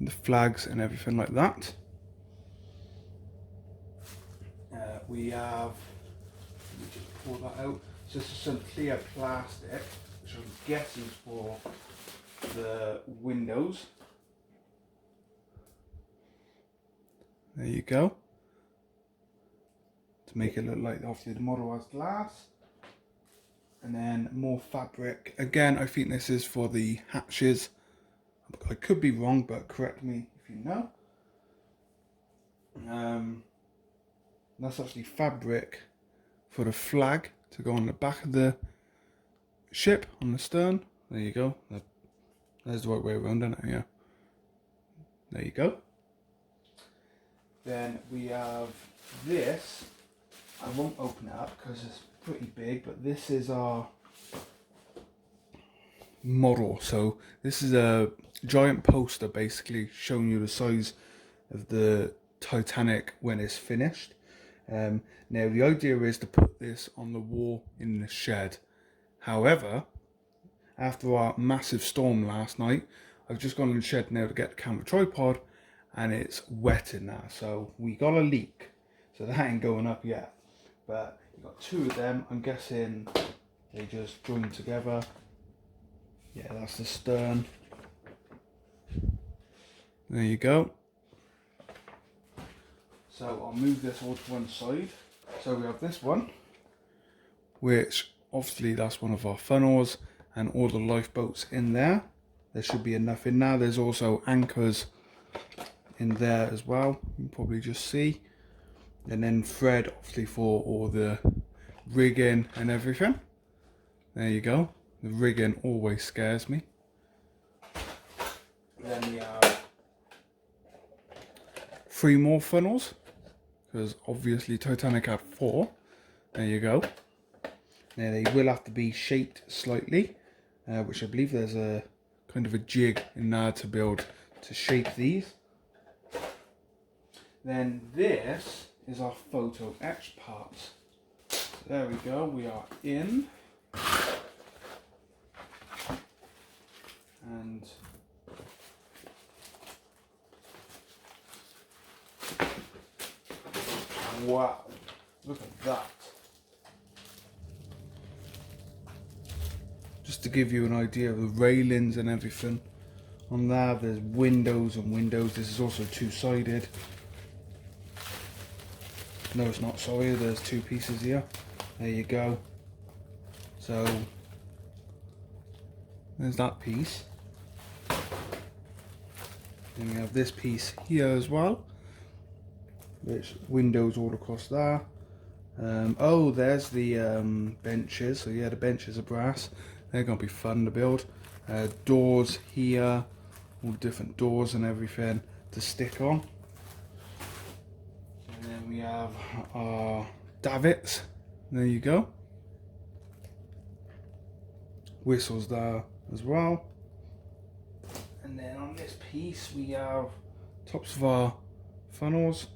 the flags and everything like that. We have, let me just pull that out. So this is some clear plastic, which I'm guessing is for the windows. There you go. To make it look like obviously the model has glass. And then more fabric. Again, I think this is for the hatches. I could be wrong, but correct me if you know. That's actually fabric for the flag to go on the back of the ship on the stern. There you go. There's the right way around, isn't it? Yeah. There you go. Then we have this. I won't open it up because it's pretty big, but this is our model. So this is a giant poster basically showing you the size of the Titanic when it's finished. Now the idea is to put this on the wall in the shed. However, after our massive storm last night, I've just gone in the shed now to get the camera tripod, and it's wet in there, so we got a leak. So that ain't going up yet. But you've got two of them. I'm guessing they just join together. Yeah, that's the stern. There you go. So I'll move this all to one side. So we have this one, which obviously that's one of our funnels and all the lifeboats in there. There should be enough in there. There's also anchors in there as well. You can probably just see. And then thread obviously for all the rigging and everything. There you go. The rigging always scares me. Then we have 3 more funnels, because obviously Titanic had 4. There you go. Now they will have to be shaped slightly, which I believe there's a kind of a jig in there to be able to shape these. Then this is our photo etch parts. There we go, we are in. And wow, look at that. Just to give you an idea of the railings and everything on there, there's windows and windows. This is also 2-sided. No, it's not, sorry, there's 2 pieces here. There you go. So there's that piece. Then we have this piece here as well, which windows all across there. Oh, there's the benches. So yeah, the benches are brass. They're gonna be fun to build. Doors here, all different doors and everything to stick on. And then we have our davits. There you go. Whistles there as well. And then on this piece we have tops of our funnels.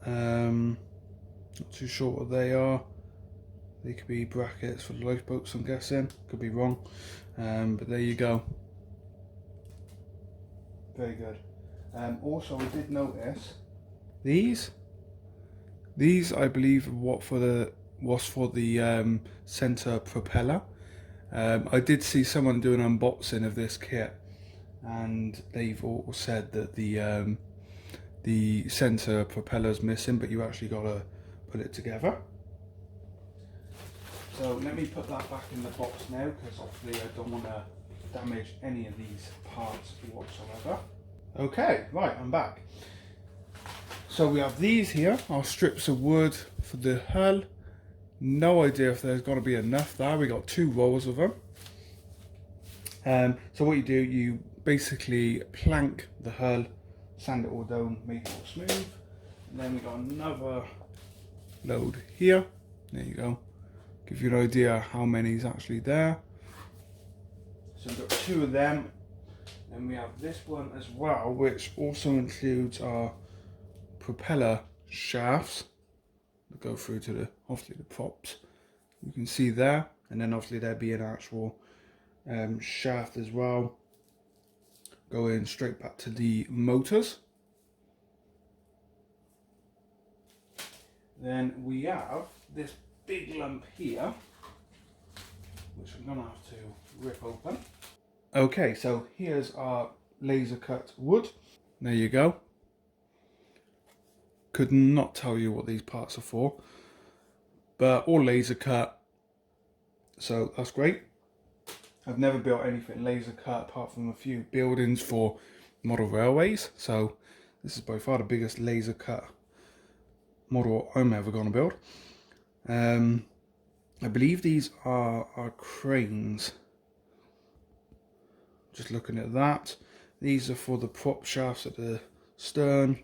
Not too sure what they are. They could be brackets for the lifeboats, I'm guessing. Could be wrong. But there you go. Very good. Also, I did notice these I believe was for the center propeller. I did see someone do an unboxing of this kit, and they've all said that the center propeller's missing, but you actually got to put it together. So let me put that back in the box now, because obviously I don't want to damage any of these parts whatsoever. Okay, right, I'm back. So we have these here, our strips of wood for the hull. No idea if there's going to be enough there. We got 2 rolls of them. So what you do, you basically plank the hull, sand it all down, make it all smooth. And then we got another load here. There you go. Give you an idea how many is actually there. So we've got 2 of them. Then we have this one as well, which also includes our propeller shafts that go through to the obviously the props. You can see there, and then obviously there'd be an actual shaft as well, going straight back to the motors. Then we have this big lump here, which I'm going to have to rip open. Okay, so here's our laser cut wood. There you go. Could not tell you what these parts are for, but all laser cut, so that's great. I've never built anything laser cut apart from a few buildings for model railways, so this is by far the biggest laser cut model I'm ever going to build. I believe these are our cranes. Just looking at that, these are for the prop shafts at the stern.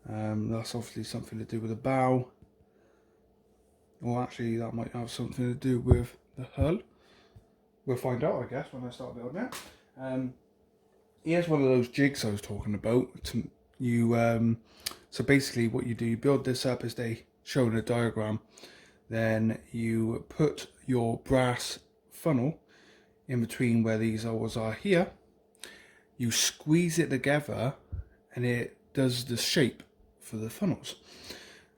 That's obviously something to do with the bow, or actually that might have something to do with the hull. We'll find out, I guess, when I start building it. Here's one of those jigs I was talking about. So basically what you do, you build this up as they show in a diagram, then you put your brass funnel in between where these holes are here, you squeeze it together and it does the shape for the funnels.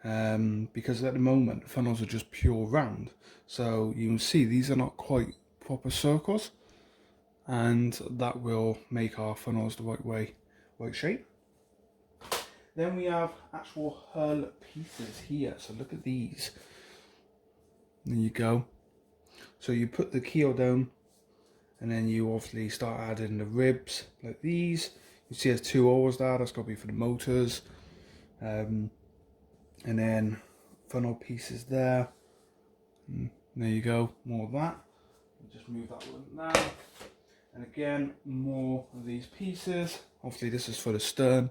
Because at the moment funnels are just pure round, so you can see these are not quite proper circles, and that will make our funnels the right shape. Then we have actual hull pieces here, so look at these. There you go. So you put the keel down, and then you obviously start adding the ribs like these. You see there's two holes there, that's got to be for the motors. And then funnel pieces there. And there you go, more of that. Just move that one now. And again, more of these pieces. Obviously this is for the stern,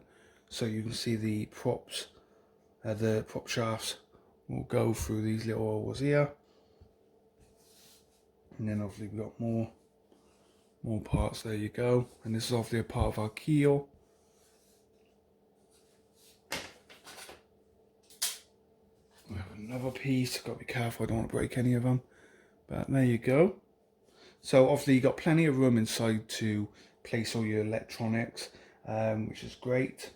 so you can see the props, the prop shafts will go through these little holes here. And then obviously we've got more parts, there you go. And this is obviously a part of our keel. We have another piece, got to be careful, I don't want to break any of them. But there you go. So obviously you've got plenty of room inside to place all your electronics, which is great.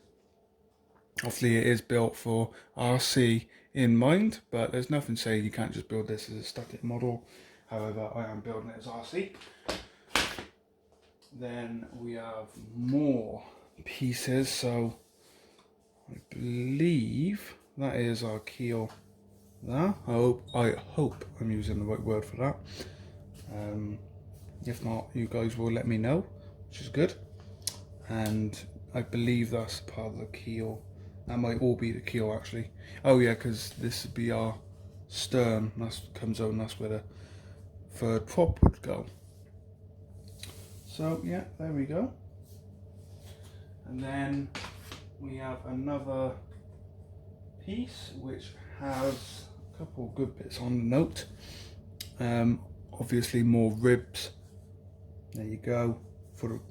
Obviously it is built for RC in mind, but there's nothing saying you can't just build this as a static model. However, I am building it as RC. Then we have more pieces, so I believe that is our keel there. I hope I'm using the right word for that. If not, you guys will let me know, which is good. And I believe that's part of the keel. That might all be the keel actually. Oh yeah, because this would be our stern. That comes out and that's where the third prop would go. So yeah, there we go. And then we have another piece which has a couple of good bits on the note. Obviously more ribs. There you go.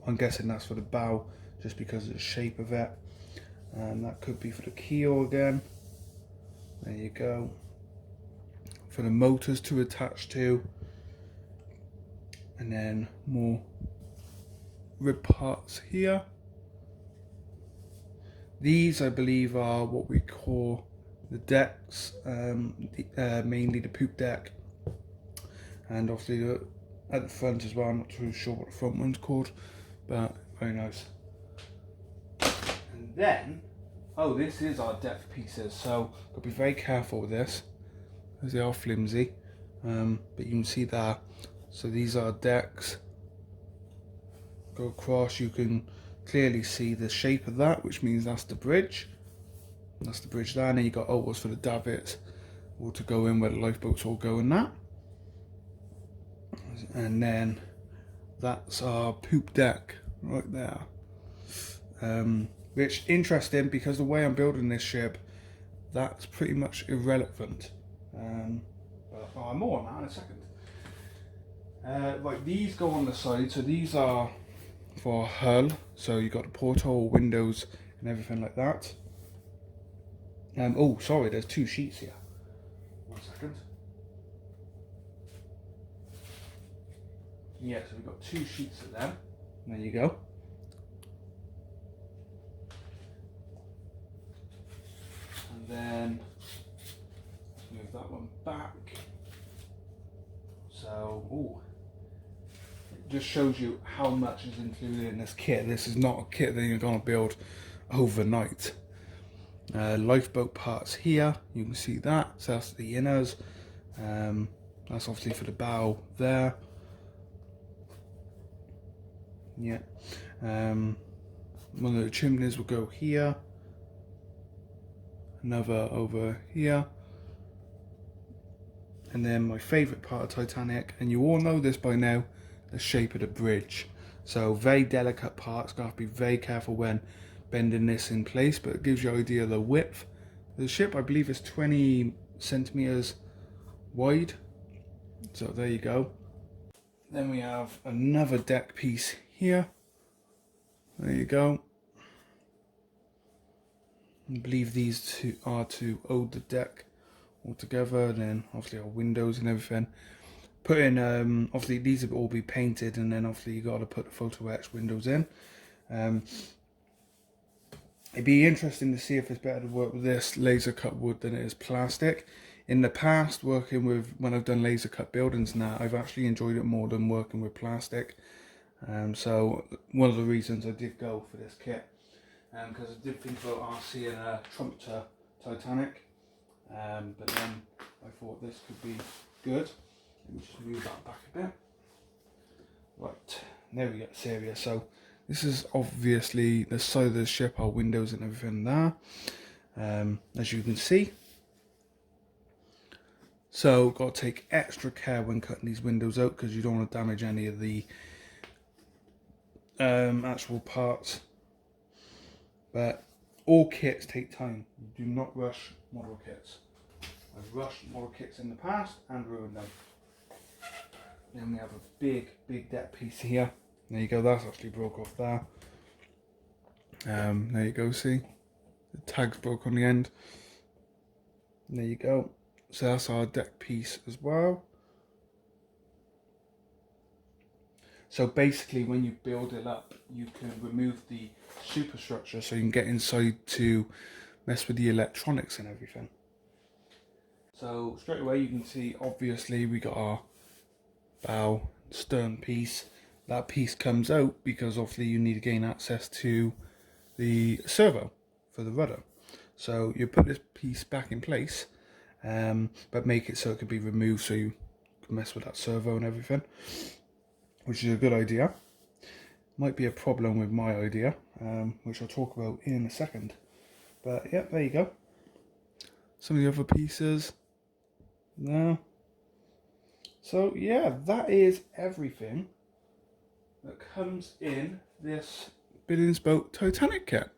I'm guessing that's for the bow, just because of the shape of it. And that could be for the keel again. There you go. For the motors to attach to. And then more rib parts here. These I believe are what we call the decks, mainly the poop deck. And obviously at the front as well, I'm not too sure what the front one's called, but very nice. And then, oh, this is our deck pieces, so got to be very careful with this, as they are flimsy, but you can see that. So these are decks, go across, you can clearly see the shape of that, which means that's the bridge. That's the bridge there, and then you got ovals for the davits, all to go in where the lifeboats all go in that. And then that's our poop deck right there. Which interesting, because the way I'm building this ship, that's pretty much irrelevant. But I'll more on that in a second. Right, these go on the side, so these are for hull, so you've got the porthole, windows and everything like that. Oh sorry, there's two sheets here. 1 second. Yeah, so we've got two sheets of them. There you go. And then move that one back. So, ooh, it just shows you how much is included in this kit. This is not a kit that you're going to build overnight. Lifeboat parts here, you can see that. So that's the inners. That's obviously for the bow there. Yeah. One of the chimneys will go here. Another over here. And then my favourite part of Titanic, and you all know this by now, the shape of the bridge. So very delicate parts, got to be very careful when bending this in place, but it gives you an idea of the width. The ship, I believe, is 20 centimeters wide. So there you go. Then we have another deck piece here. There you go. I believe these two are to hold the deck all together. Then obviously our windows and everything. Put in, obviously these will all be painted, and then obviously you got to put the photo etched windows in. It'd be interesting to see if it's better to work with this laser cut wood than it is plastic. In the past, working with, when I've done laser cut buildings now, I've actually enjoyed it more than working with plastic. So one of the reasons I did go for this kit, because I did think about RC and a trumpeter Titanic, but then I thought this could be good. Let me just move that back a bit. Right, there we go, this area. So this is obviously the side of the ship, our windows and everything there, as you can see. So got to take extra care when cutting these windows out, because you don't want to damage any of the actual parts. But all kits take time. You do not rush model kits. I've rushed model kits in the past and ruined them. Then we have a big deck piece here. There you go, that's actually broke off there. There you go, see? The tag's broke on the end. And there you go. So that's our deck piece as well. So basically when you build it up, you can remove the superstructure so you can get inside to mess with the electronics and everything. So straight away you can see, obviously we got our bow stern piece. That piece comes out because obviously you need to gain access to the servo for the rudder. So you put this piece back in place, but make it so it can be removed so you can mess with that servo and everything, which is a good idea. Might be a problem with my idea, which I'll talk about in a second. But yeah, there you go. Some of the other pieces now. So yeah, that is everything that comes in this Billings boat Titanic kit.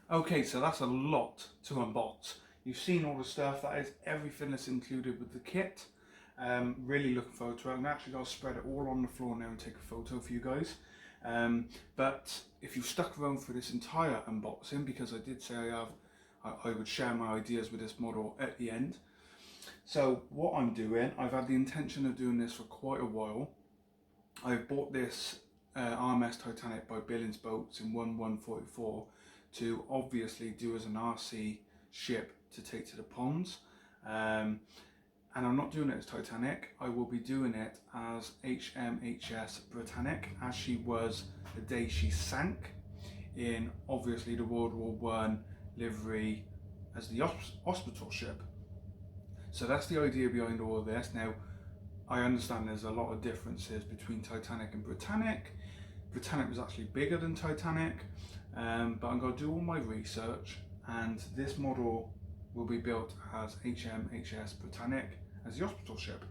Okay, so that's a lot to unbox. You've seen all the stuff, that is everything that's included with the kit. Really looking forward to it. I'm actually going to spread it all on the floor now and take a photo for you guys. But if you've stuck around for this entire unboxing, because I did say I would share my ideas with this model at the end. So what I'm doing, I've had the intention of doing this for quite a while. I've bought this R.M.S. Titanic by Billings boats in 1144 to obviously do as an RC ship to take to the ponds. And I'm not doing it as Titanic, I will be doing it as HMHS Britannic, as she was the day she sank in obviously the World War I livery as the hospital ship. So that's the idea behind all of this. Now, I understand there's a lot of differences between Titanic and Britannic. Britannic was actually bigger than Titanic, but I'm going to do all my research, and this model will be built as HMHS Britannic as the hospital ship.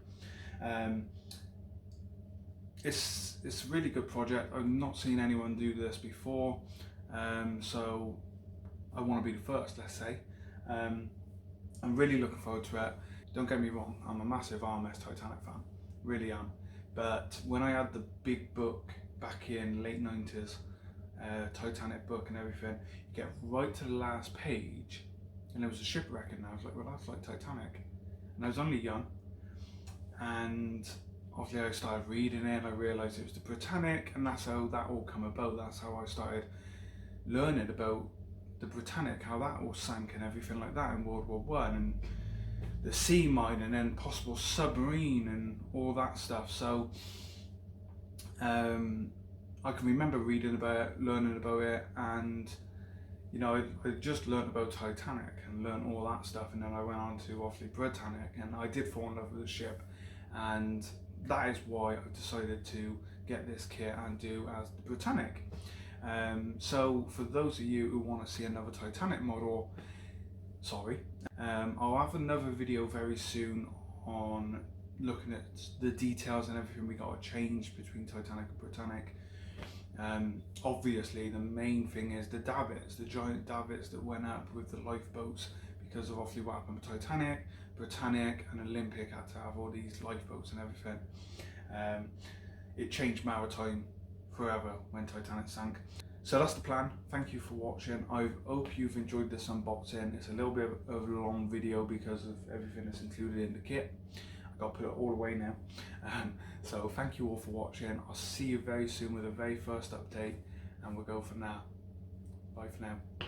It's a really good project. I've not seen anyone do this before, so I want to be the first, let's say. I'm really looking forward to it. Don't get me wrong, I'm a massive R.M.S. Titanic fan, really am. But when I had the big book back in late 90s, Titanic book and everything, you get right to the last page and there was a shipwreck, and I was like, well, that's like Titanic. And I was only young, and obviously I started reading it, I realised it was the Britannic, and that's how that all come about. That's how I started learning about the Britannic, how that all sank and everything like that in World War I, and the sea mine, and then possible submarine and all that stuff. So I can remember reading about it, learning about it, and you know, I just learned about Titanic and learned all that stuff, and then I went on to obviously Britannic, and I did fall in love with the ship, and that is why I decided to get this kit and do as the Britannic. So for those of you who want to see another Titanic model, sorry, I'll have another video very soon on looking at the details and everything we got to change between Titanic and Britannic. Obviously the main thing is the davits, the giant davits that went up with the lifeboats, because of obviously what happened with Titanic, Britannic and Olympic had to have all these lifeboats and everything. It changed maritime forever when Titanic sank. So that's the plan. Thank you for watching. I hope you've enjoyed this unboxing. It's a little bit of a long video because of everything that's included in the kit. I've got to put it all away now. So thank you all for watching. I'll see you very soon with the very first update, and we'll go from there. Bye for now.